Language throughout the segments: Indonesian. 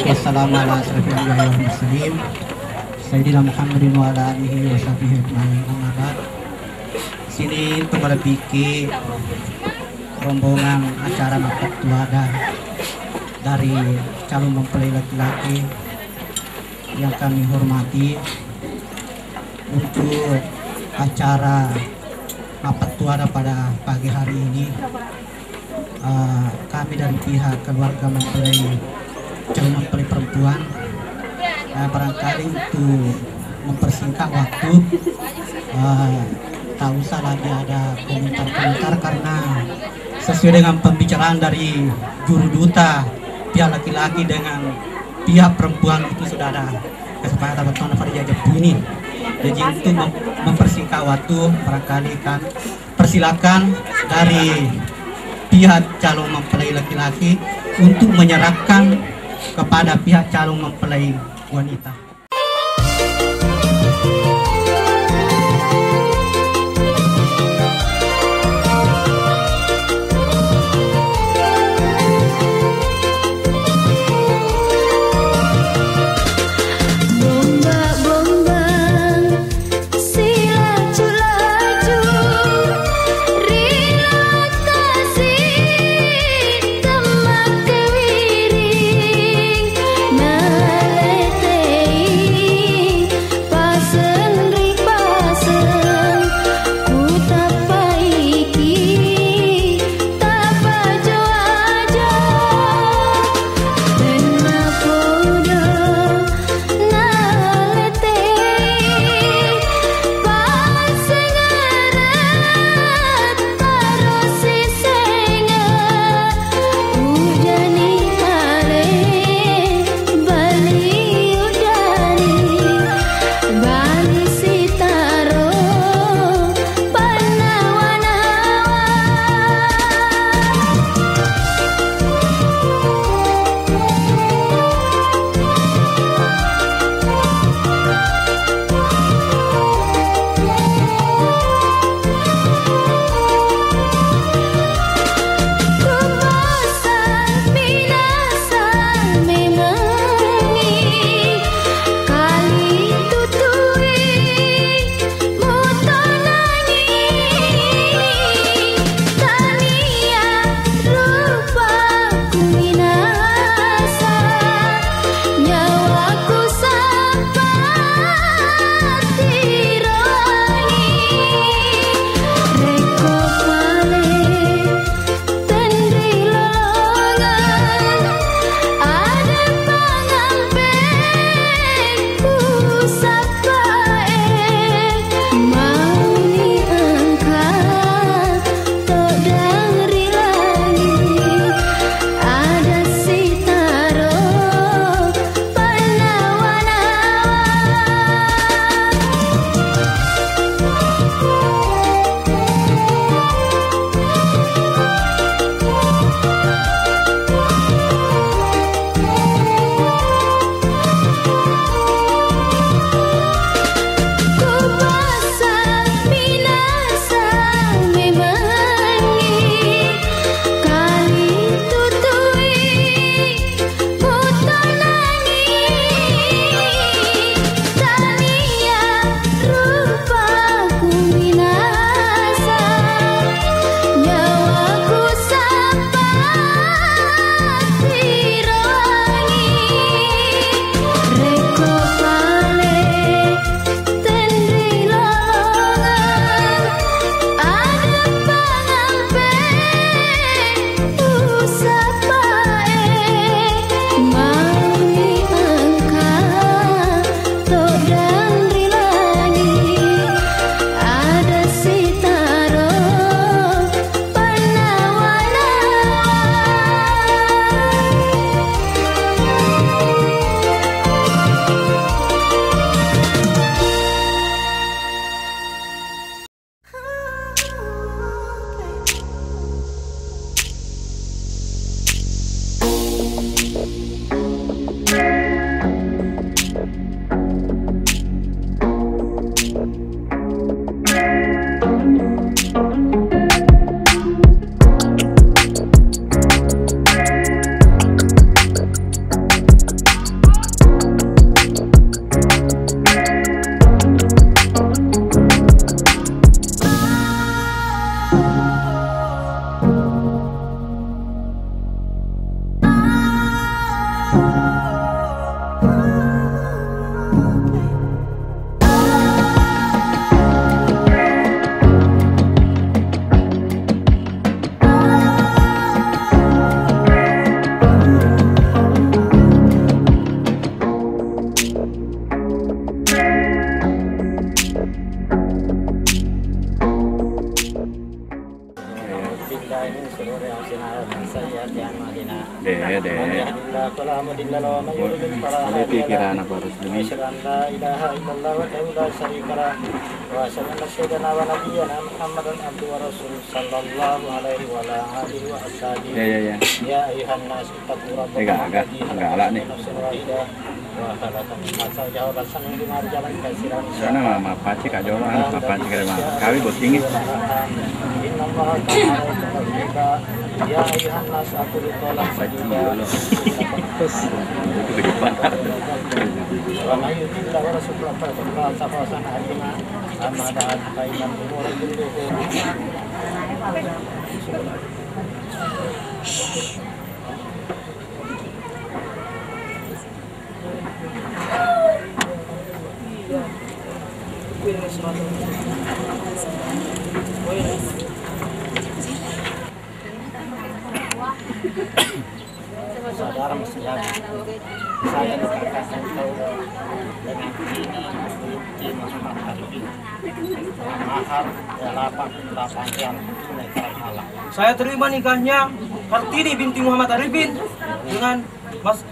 Wassalamu ala asyrafil anbiya'i wal mursalin Sayyidina Muhammadin wa ala alihi wa sahbihi ajma'in. Amma ba'd. Sini untuk melepiki rombongan acara makat tuada dari calon mempelai laki-laki yang kami hormati untuk acara mapat tuada pada pagi hari ini. Kami dari pihak keluarga mempelai calon mempelai perempuan barangkali untuk mempersingkat waktu, tak usah lagi ada komentar-komentar karena sesuai dengan pembicaraan dari juru duta pihak laki-laki dengan pihak perempuan itu sudah ada kesepakatan bersama pada jajab ini. Jadi untuk mempersingkat waktu, barangkali kan persilakan dari pihak calon mempelai laki-laki untuk menyerahkan kepada pihak calon mempelai wanita. Nah, letih Oleh pikiran apa harus demi. Ya. Agak alak nih. Sana mama paci kak Jola, mama paci kerema. Kami bos tinggi. Ya ayuhan nas aku ditolak sajuda. Itu kehidupan. Wa yutillahu wa rasulahu fa safasan adina amada kainan umur kulluhu. Saudara muslim, saya dikatakan tahu dengan ini Muhammad Arifin mahar 88 rial tunai karena Allah. Saya terima nikahnya Kartini binti Muhammad Arifin dengan Mas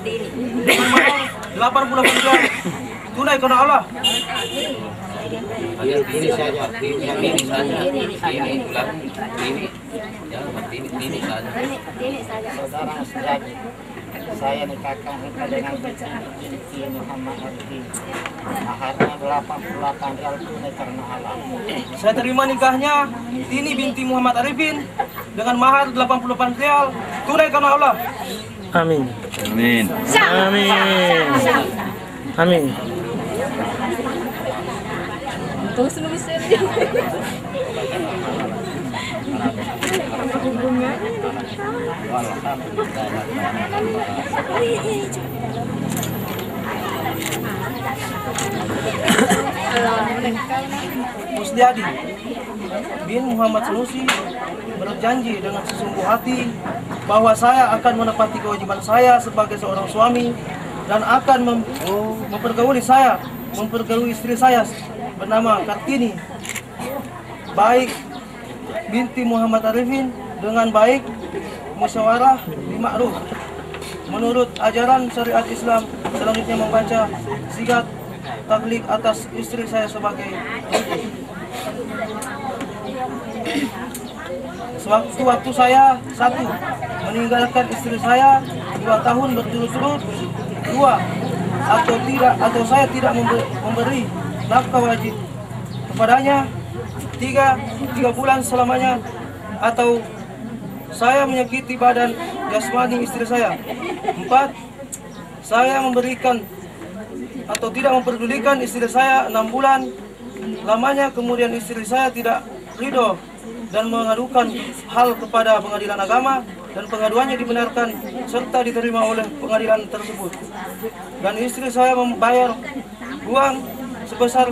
dengan mahar 88 rial tunai karena Allah. Ini saja. Saudara muslim, saya nikahkan dengan binti Muhammad Arifin maharnya 88 rial tunai karena Allah. Saya terima nikahnya Tini binti Muhammad Arifin dengan mahar 88 rial tunai karena Allah. Amin. Amin. Amin. Amin. Terus nulisin. Musliadi bin Muhammad Sanusi berjanji dengan sesungguh hati bahwa saya akan menepati kewajiban saya sebagai seorang suami dan akan mempergauli istri saya bernama Kartini baik binti Muhammad Arifin dengan baik musyawarah ma'ruf menurut ajaran syariat Islam. Selanjutnya membaca sigat taklik atas istri saya sebagai sewaktu saya 1 meninggalkan istri saya 2 tahun berturut-turut, 2 atau saya tidak memberi nafkah wajib kepadanya, 3 bulan selamanya, atau saya menyakiti badan jasmani istri saya, 4 saya memberikan atau tidak memperdulikan istri saya 6 bulan lamanya, kemudian istri saya tidak ridho dan mengadukan hal kepada pengadilan agama dan pengaduannya dibenarkan serta diterima oleh pengadilan tersebut, dan istri saya membayar uang sebesar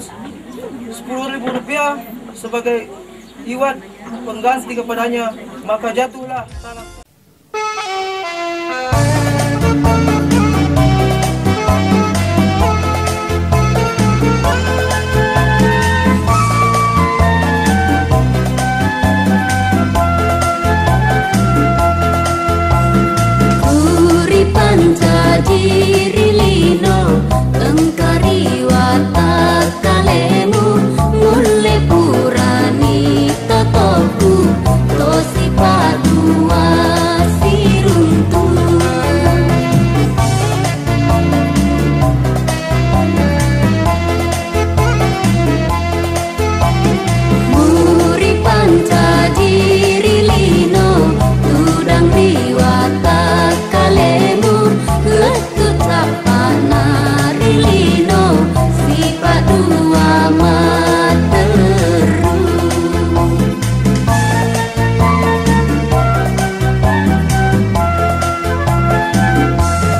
Rp10.000 sebagai iwat pengganti kepadanya, maka jatuhlah talak. Diri lino engkari watak kalemu mulai purani totoku tosi padua siruntu muri panca diri lino tudang diwatak kalemu Rilino sifat dua materu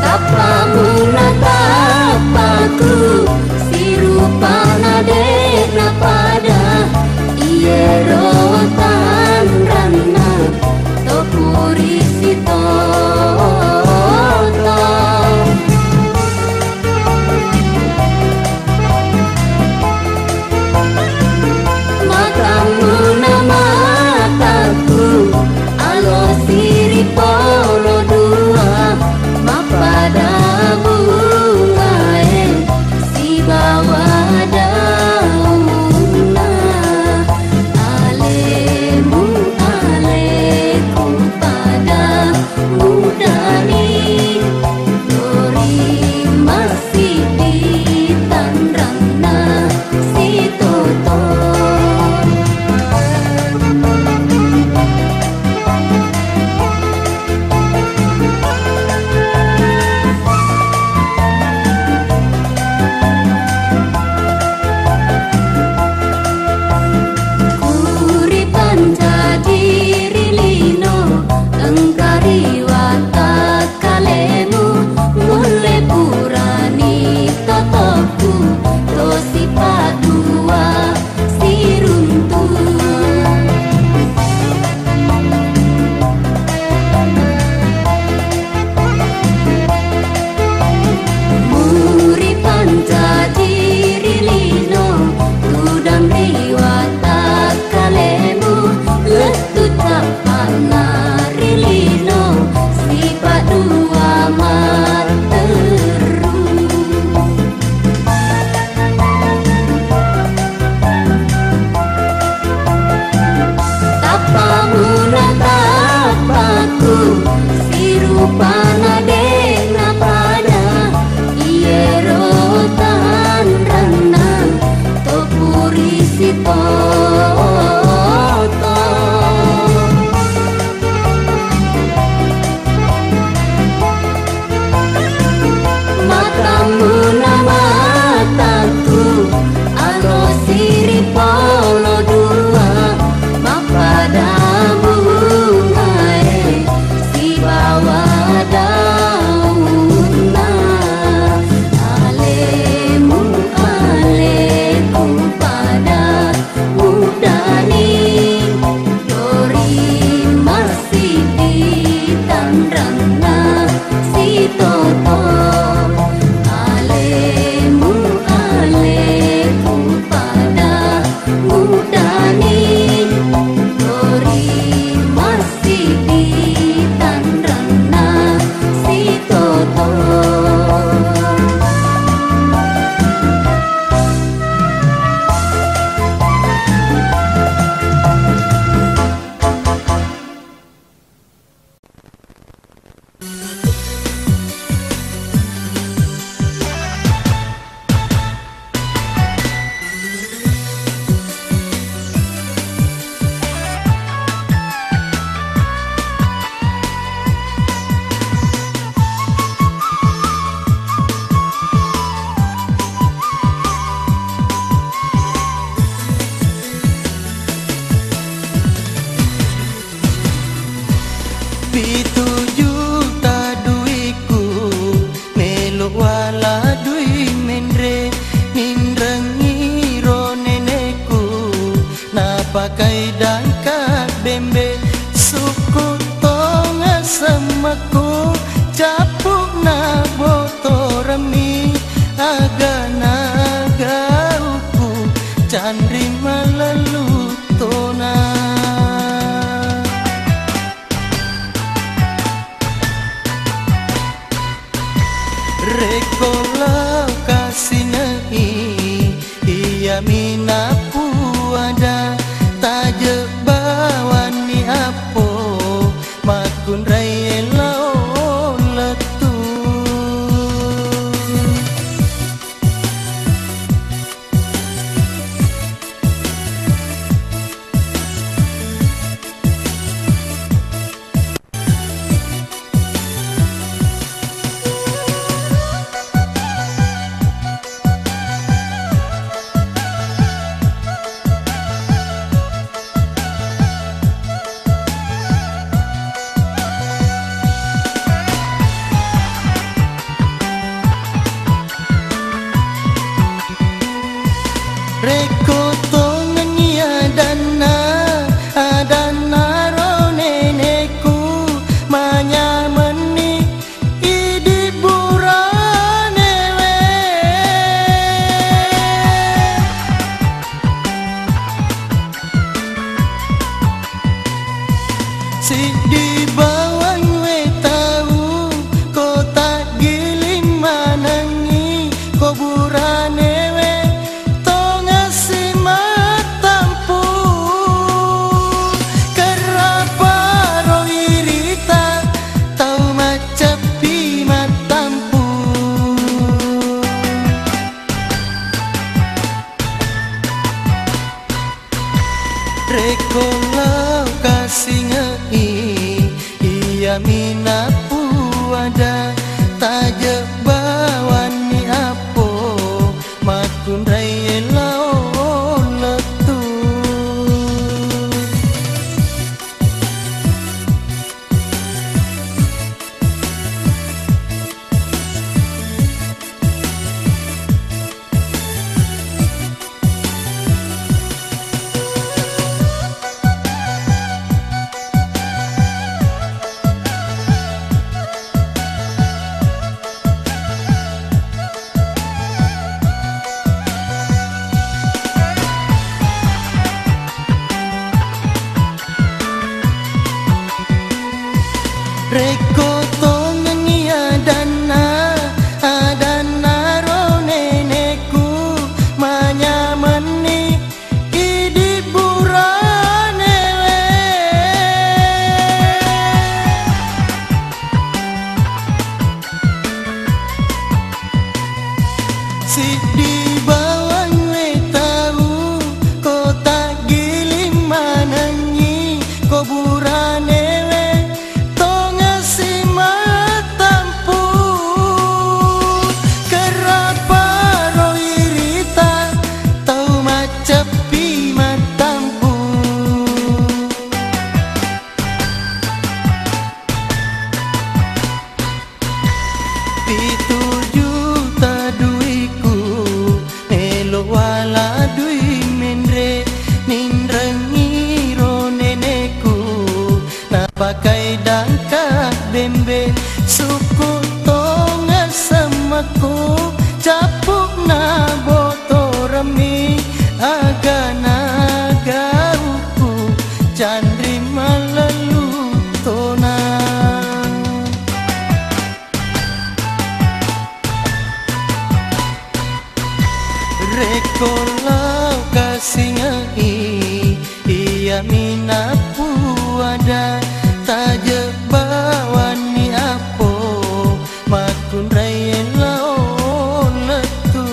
tapamu natapaku sirupana dena pada iero tanrana topuri sito Polo dua mapada wala dui mendre nindrangi ro neneku na pakai dangka bembe suku tonga samaku capuk na botorami agana gauku candri malalu tona rekola kasinai iya minapu ada taje bawani apo makun rai lao letu reko tongania adana ro neneku manyameni idi buranewe si di bawang we tahu kota giling manangi koburane rekola kasingai iya minapu ada taje bawani apo makun rai lao letu reko tongangi adana ro neneku manyameni idi buranewe si di bawang we tahu kota giling manangi koburane wala dui mendre nindrangi ro neneku na pakai dangka bembe suku tonga samaku capuk na botorami agana gauku candri malalu tona rekola kasingai iya minapu ada taje bawani apo makun rai lao letu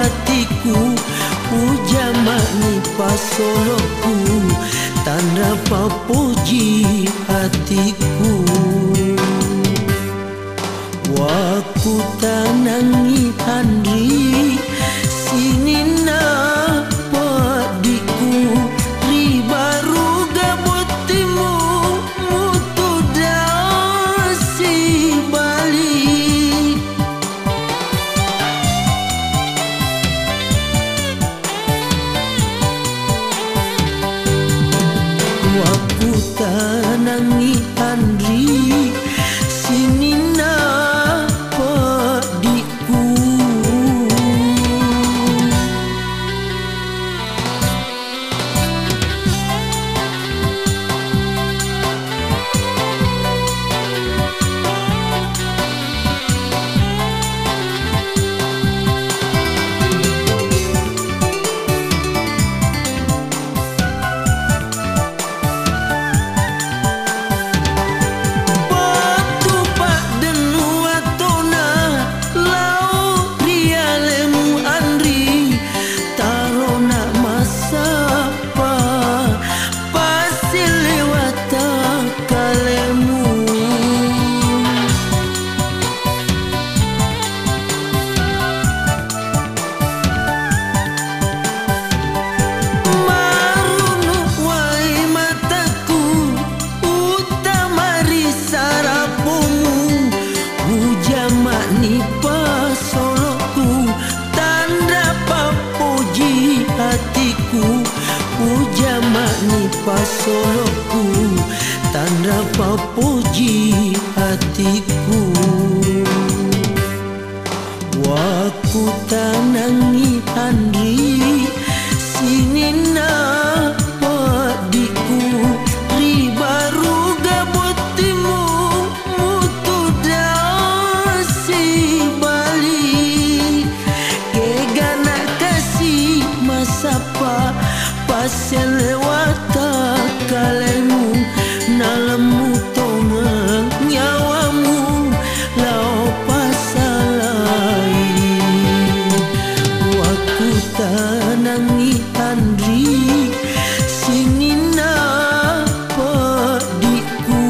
hatiku, puja makni pasoloku, tanda papuji hatiku. Waku tanangi handri, sini na padiku, ribaru gabutimu, mutu dasi bali. Waku tanangi handri, sini na padiku. Batu pak denu atona, lau rialemu andri, tarona masapa, pasil lewata kalemu. Marunu wai mataku, utamari sarapumu, puja makni pasoloku, tanda papuji hatiku, puja makni pasoloku, tanda papuji hatiku. Waku tanangi handri, sini na padiku, ribaru gabutimu, mutu dasi bali. Kegana kasih masapa, pasel lewata kalemu, nalemu tongang nyawamu, lau pasalai. Waku tanangi handri, sini na padiku.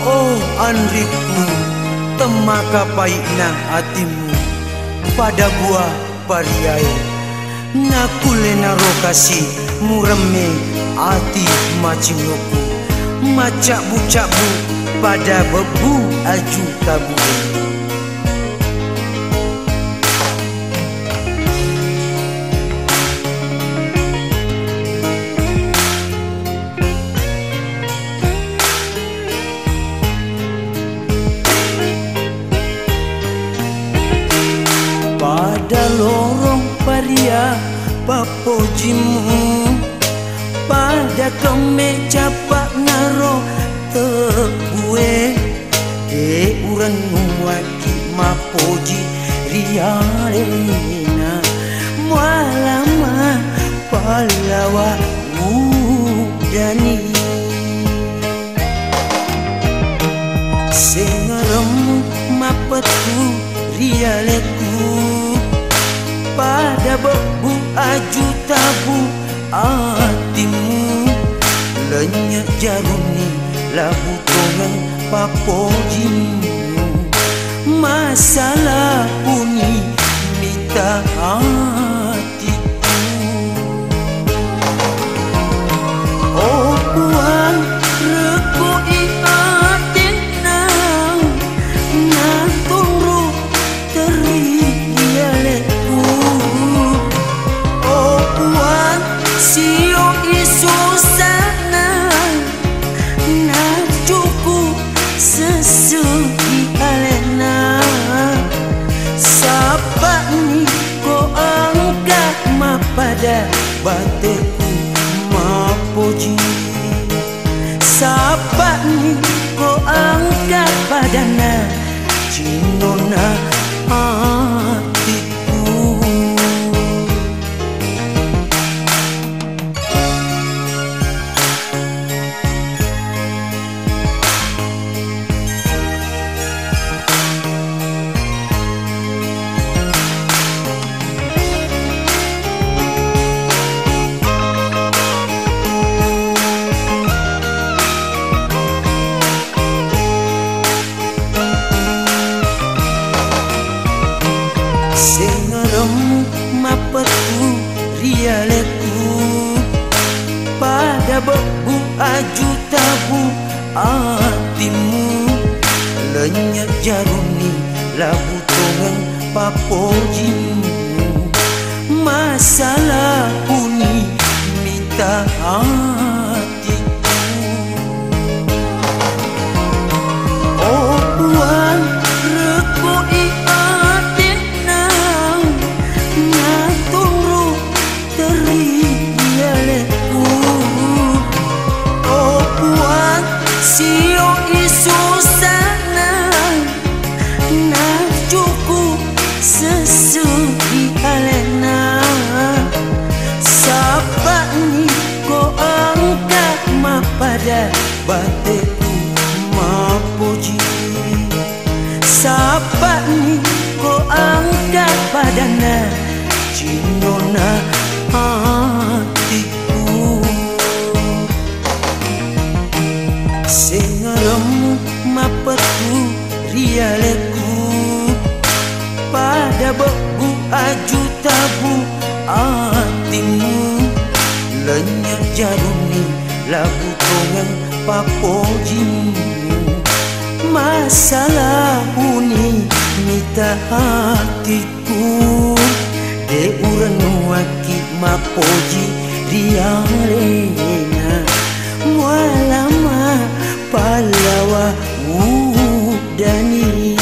Oh Andriku, temaka paikna hatimu, pada buah pariai, nakulena rokasi, mureme hati maciloku, macabu-cabu pada bebu aju tabu. Pada lorong paria papojimu, pada kemeja pak naro tegue, uran waki mapoji rialena, mualama palawa udani. Sengerem mapetu rialeku, pada bebu aju tabu hatimu, lenyak jaruni labu tongan papojimu, masalah puni minta hatiku. Oh puan rekoi atina, na tunggu terialeku. Oh puan sio isu sana, na cukup sesuai alena. Sapa ni ko angkat ma pada bateku mapoji, sapa ni ko angkat padana cinona hatiku. pada bebu aju tabu hatimu lenyap jaruni labu tongang papojimu masalah uni minta hatiku oh buang rekoi adenang ngatungru terialeku oh buang sio isu sana nah cukup sesuai alena sapa ni ko angkat pada bateku mapuji sapa ni ko angkat padana cinona hatiku sengaremu mapetu rialeku pada bebu aju tabu hatimu lenyap jaruni labu tongang papojimu masalah uni minta hatiku de uranu waki mapoji rialena mualama palawa udani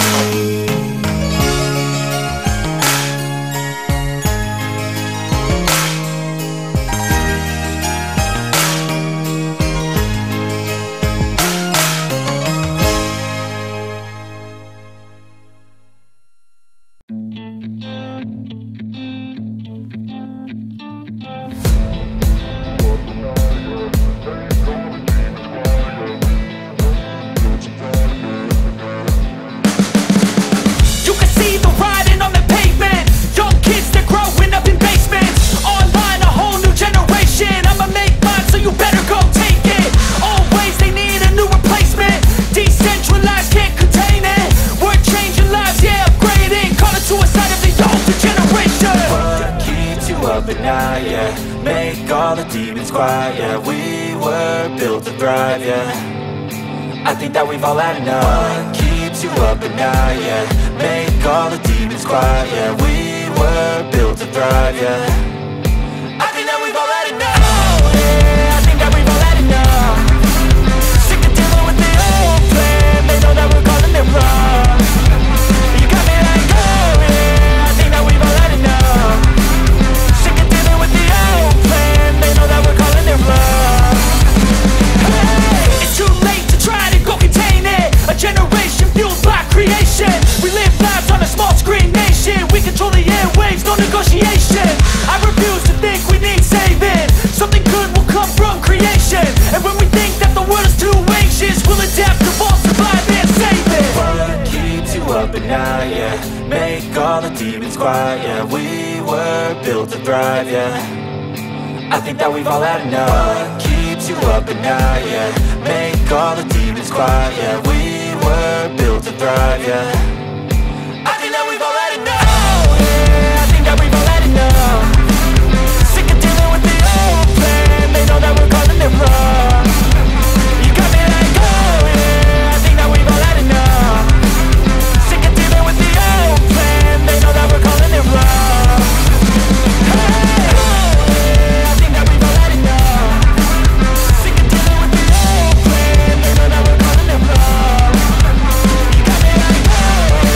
Make all the demons quiet, yeah. We were built to thrive, yeah. I think that we've all had enough. What keeps you up at night, yeah. Make all the demons quiet, yeah. We were built to thrive, yeah. I think that we've all had enough. Oh, yeah, I think that we've all had enough. Sick of dealing with the old plan. They know that we're calling it wrong. You got me like, oh, yeah, I think that we've all had enough. Sick of dealing with the old plan. They know that we're calling it wrong. Hey, it's too late to try to go contain it. A generation fueled by creation. We live lives on a small screen nation. We control the airwaves, no negotiation. I refuse to think we need saving. Something good will come from creation. And when we think that the world is too anxious, we'll adapt, evolve, survive and save it. What keeps you up at night, yeah. Make all the demons quiet, yeah. We were built to thrive, yeah. I think that we've all had enough. What keeps you up at night, yeah. Make all the demons quiet, yeah. We were built to thrive, yeah. I think that we've all had enough. Oh, yeah, I think that we've all had enough. Sick of dealing with the old plan. They know that we're calling it wrong. You got me like, oh, yeah, I think that we've all had enough. Sick of dealing with the old plan. They know that we're calling it wrong. Hey, oh, yeah, I think that we've all had enough. Sick of dealing with the old plan. They know that we're calling it wrong. You got me like, oh,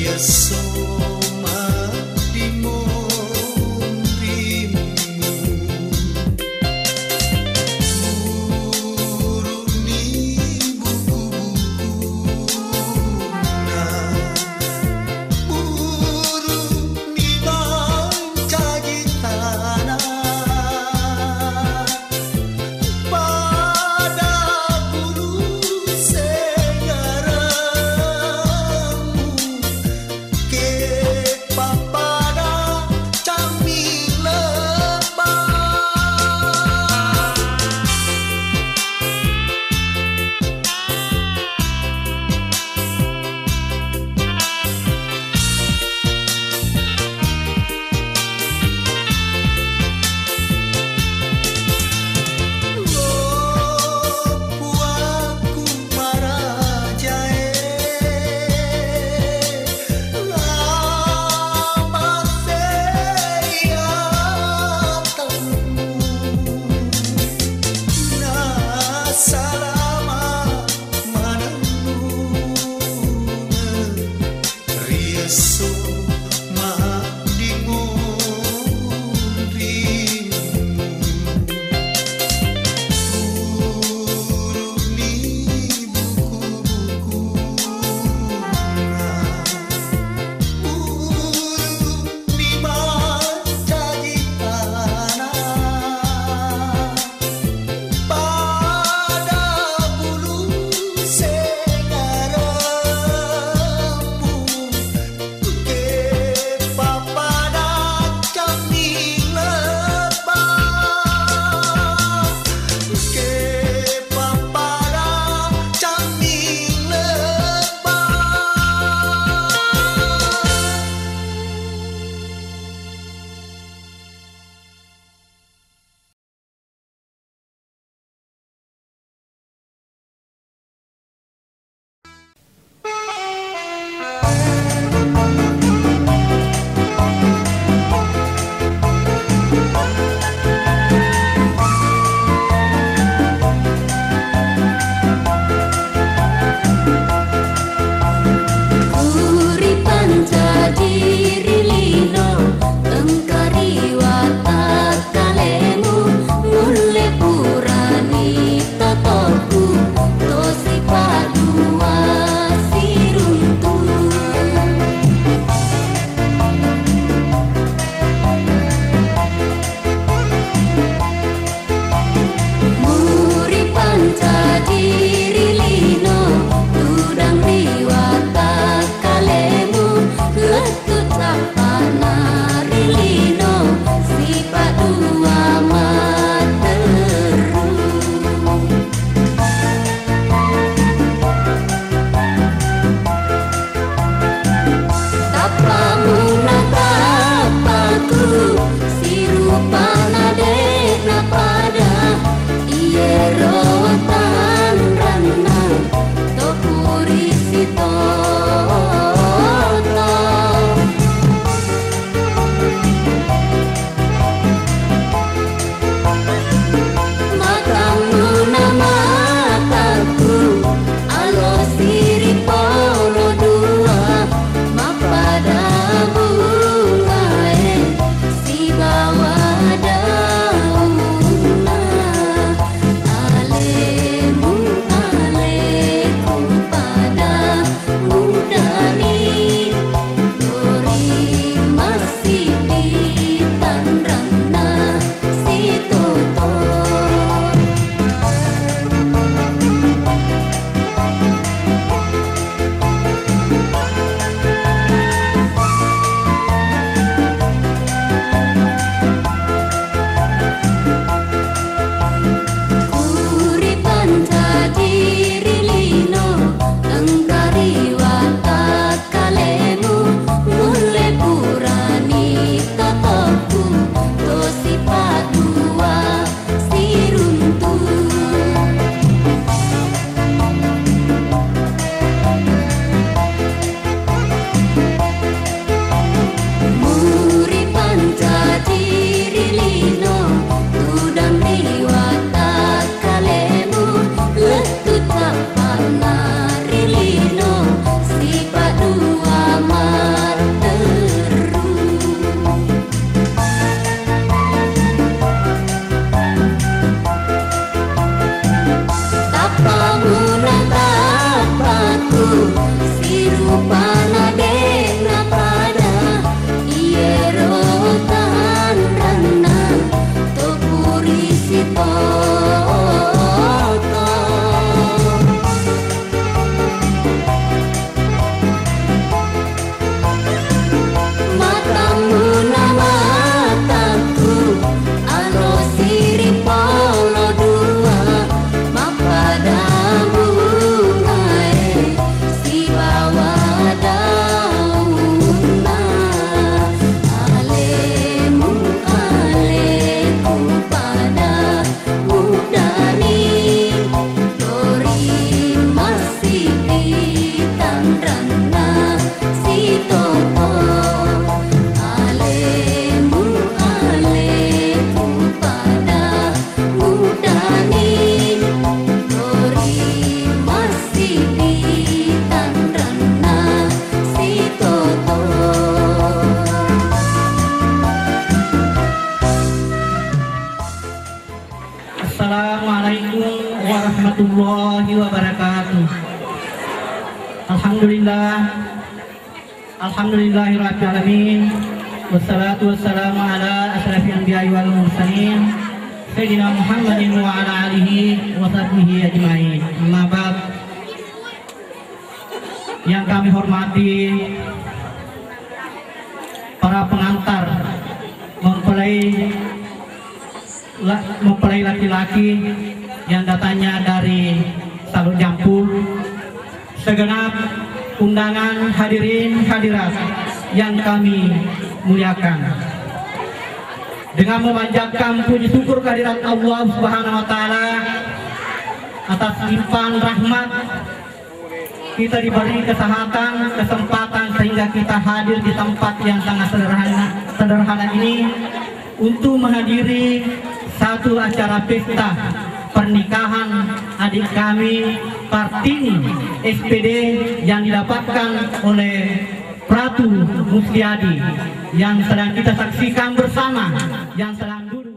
Let's Alhamdulillahirabbil alamin. Wassalatu wassalamu ala asyrafil anbiya'i wal mursalin sayyidina Muhammadin wa ala alihi wa sahbihi ajmain. Amma ba'd. Yang kami hormati para pengantar mempelai laki-laki yang datangnya dari Salur Jampu, segenap undangan hadirin hadirat yang kami muliakan, dengan memanjatkan puji syukur kehadirat Allah Subhanahu wa taala atas limpahan rahmat kita diberi kesempatan sehingga kita hadir di tempat yang sangat sederhana ini untuk menghadiri satu acara pesta pernikahan adik kami Kartini SPD yang didapatkan oleh Pratu Musliadi yang sedang kita saksikan bersama, yang sedang duduk.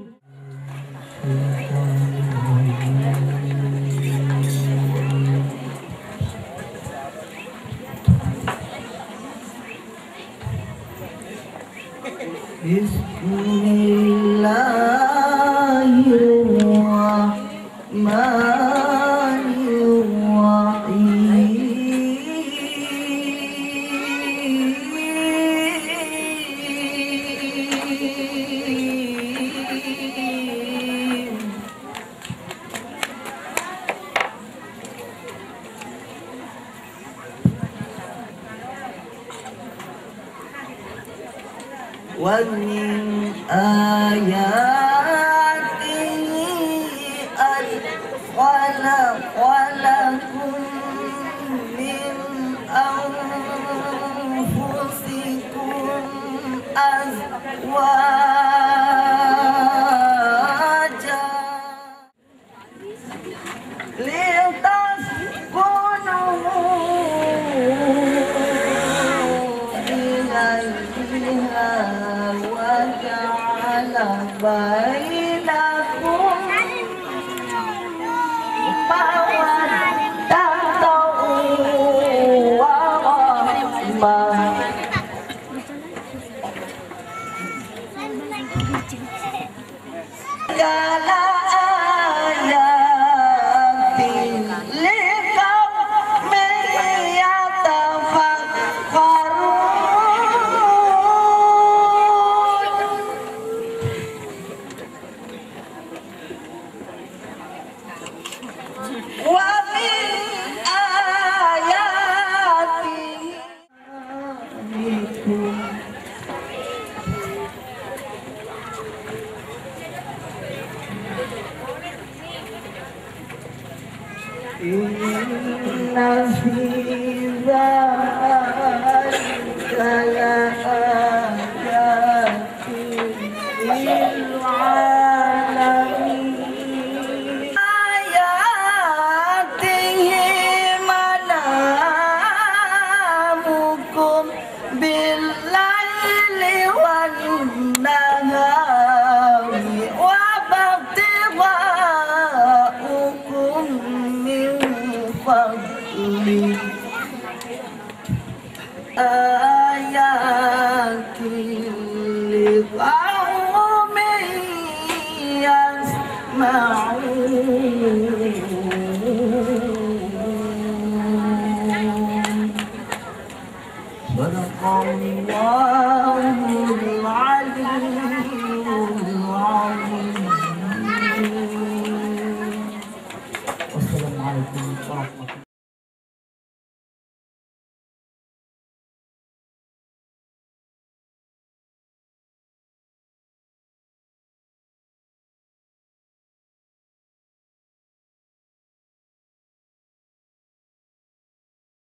Wa min ayatihi an khalaqalakum min anfusikum azwaja litaskunu ilaiha wa ja'ala bainakum mawaddatan wa rahmah. Segala ayatin liqaumin yatafakkarun. Wa min ayatihi inna fi dzalika laayatin lil alamin. Ayatihi manamukum bil-laili wan-nahari wa ibtigha'ukum min fadli. Ayatin liqaumin yasma'un.